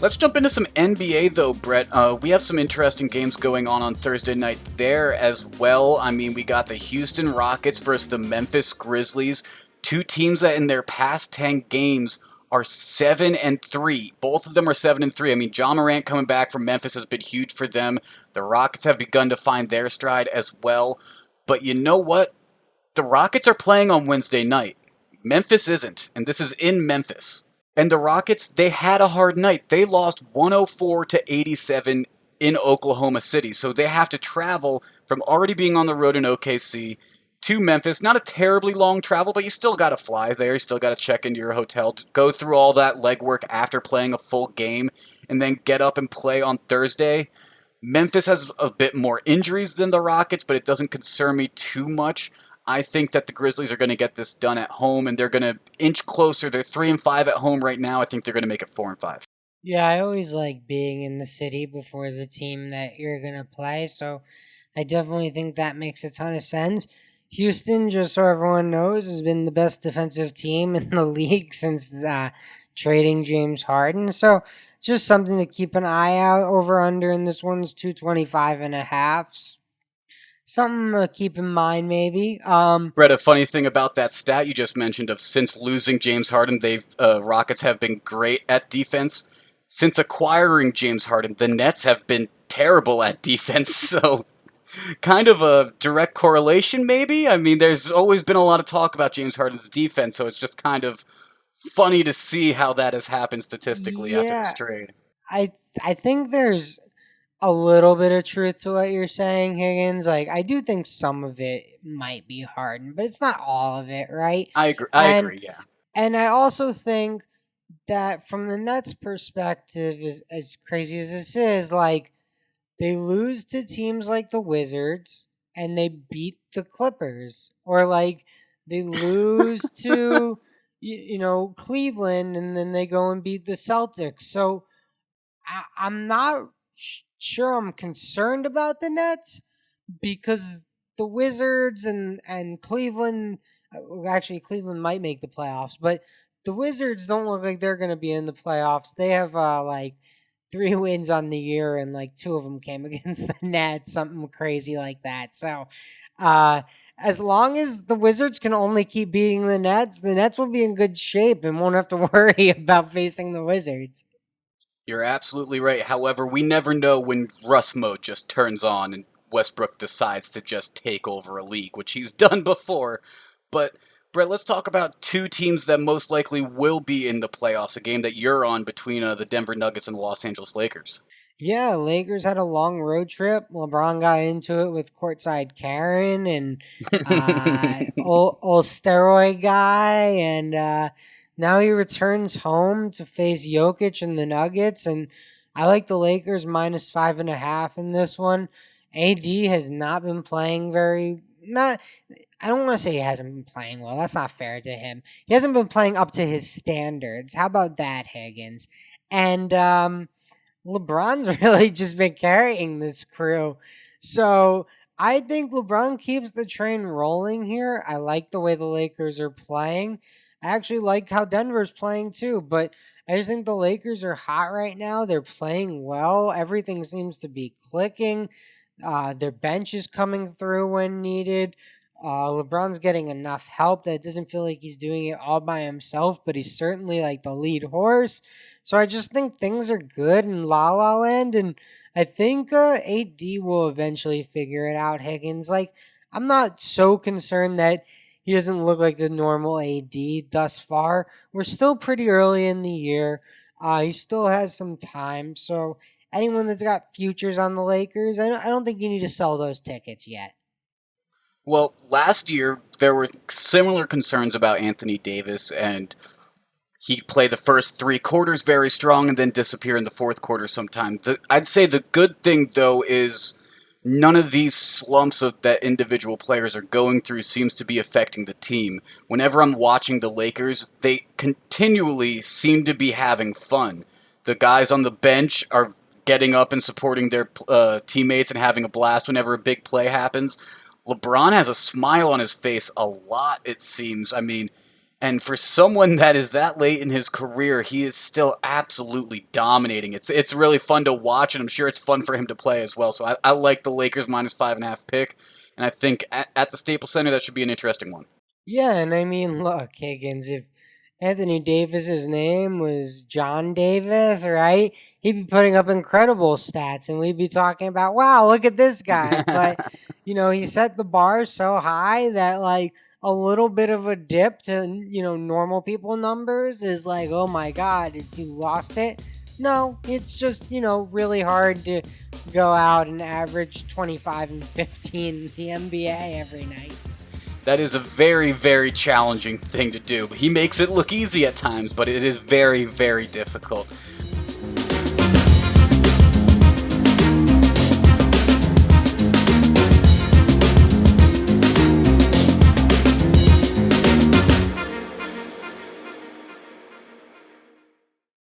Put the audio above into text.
Let's jump into some NBA though, Brett. We have some interesting games going on Thursday night there as well. I mean, we got the Houston Rockets versus the Memphis Grizzlies, two teams that in their past 10 games are 7-3. Both of them are 7-3. I mean, John Morant coming back from Memphis has been huge for them. The Rockets have begun to find their stride as well. But you know what? The Rockets are playing on Wednesday night. Memphis isn't, and this is in Memphis. And the Rockets, they had a hard night. They lost 104-87 in Oklahoma City. So they have to travel from already being on the road in OKC to Memphis. Not a terribly long travel, but you still got to fly there. You still got to check into your hotel, to go through all that legwork after playing a full game, and then get up and play on Thursday. Memphis has a bit more injuries than the Rockets, but it doesn't concern me too much. I think that the Grizzlies are going to get this done at home, and they're going to inch closer. They're 3-5 at home right now. I think they're going to make it 4-5. Yeah, I always like being in the city before the team that you're going to play. So I definitely think that makes a ton of sense. Houston, just so everyone knows, has been the best defensive team in the league since trading James Harden. So just something to keep an eye out. Over under in this one's 225 and a half. Something to keep in mind, maybe. Brett, a funny thing about that stat you just mentioned of since losing James Harden, they've Rockets have been great at defense. Since acquiring James Harden, the Nets have been terrible at defense. So kind of a direct correlation, maybe. I mean, there's always been a lot of talk about James Harden's defense, so it's just kind of funny to see how that has happened statistically after this Yeah, trade. I I think there's a little bit of truth to what you're saying, Higgins. Like, I do think some of it might be Harden, but it's not all of it, right? I agree. I And agree. Yeah. and I also think that from the Nets' perspective, as crazy as this is, like they lose to teams like the Wizards and they beat the Clippers, or like they lose to Cleveland and then they go and beat the Celtics. So I'm not sure I'm concerned about the Nets because the Wizards and Cleveland. Actually, Cleveland might make the playoffs, but the Wizards don't look like they're going to be in the playoffs. They have like 3 wins on the year, and like 2 of them came against the Nets, something crazy like that. So, uh, as long as the Wizards can only keep beating the Nets will be in good shape and won't have to worry about facing the Wizards. You're absolutely right. However, we never know when Russ mode just turns on and Westbrook decides to just take over a league, which he's done before. But Brett, let's talk about two teams that most likely will be in the playoffs. A game that you're on between the Denver Nuggets and the Los Angeles Lakers. Yeah, Lakers had a long road trip. LeBron got into it with courtside Karen and old steroid guy, and now he returns home to face Jokic and the Nuggets. And I like the Lakers minus 5.5 in this one. AD has not been playing very not. I don't want to say he hasn't been playing well. That's not fair to him. He hasn't been playing up to his standards. How about that, Higgins? And LeBron's really just been carrying this crew. So I think LeBron keeps the train rolling here. I like the way the Lakers are playing. I actually like how Denver's playing too, but I just think the Lakers are hot right now. They're playing well. Everything seems to be clicking. Their bench is coming through when needed. LeBron's getting enough help that it doesn't feel like he's doing it all by himself, but he's certainly like the lead horse. So I just think things are good in La La Land, and I think AD will eventually figure it out. Higgins, like I'm not so concerned that he doesn't look like the normal AD thus far. We're still pretty early in the year. He still has some time, so anyone that's got futures on the Lakers, I don't think you need to sell those tickets yet. Well, last year there were similar concerns about Anthony Davis, and he'd play the first 3 quarters very strong and then disappear in the fourth quarter sometime. I'd say the good thing, though, is none of these slumps that individual players are going through seems to be affecting the team. Whenever I'm watching the Lakers, they continually seem to be having fun. The guys on the bench are getting up and supporting their teammates and having a blast whenever a big play happens. LeBron has a smile on his face a lot, it seems. I mean, And for someone that is that late in his career, he is still absolutely dominating. It's really fun to watch, and I'm sure it's fun for him to play as well. So I like the Lakers -5.5 pick, and I think at the Staples Center that should be an interesting one. Yeah, and I mean, look, Higgins, if Anthony Davis's name was John Davis, right? He'd be putting up incredible stats, and we'd be talking about, wow, look at this guy. But he set the bar so high that like a little bit of a dip to normal people numbers is like, oh my God, is he lost it? No, it's just really hard to go out and average 25 and 15 in the NBA every night. That is a very, very challenging thing to do. He makes it look easy at times, but it is very, very difficult.